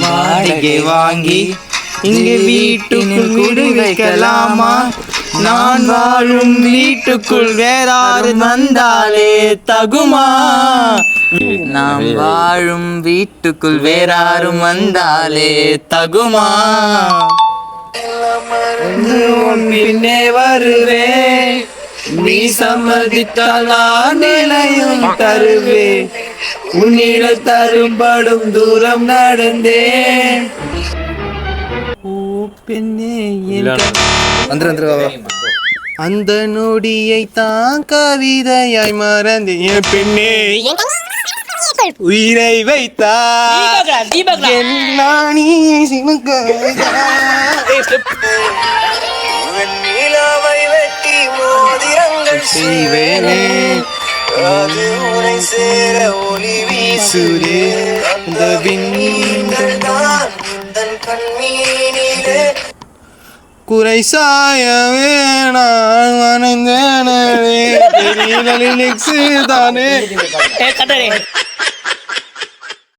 வாடகை வாங்கி இங்கே வீட்டுக்குள் வீடு வைக்கலாமா? நான் வாழும் வீட்டுக்குள் வேறாறு வந்தாலே தகுமா? நாம் வாழும் வீட்டுக்குள் வேறாரும் வந்தாலே தகுமா? பின்னே வருவேன், நீ சம்மதித்தால் நான் நிலையும் தருவேன். உன்னிட தரும்படும் தூரம் நடந்தேன். அந்த நொடியை தான் கவிதையாய் மறந்தேன். பெண்ணே உயிரை வைத்தாய் வெட்டி மோதிரங்கள் செய்வேனே. அது உனை சேர ஒளி வீசுதே. அந்த விண்மீன்கள் தான் தன் கண்மீனிலே குறை சாய வேணாம் மனந்தேனே. தானே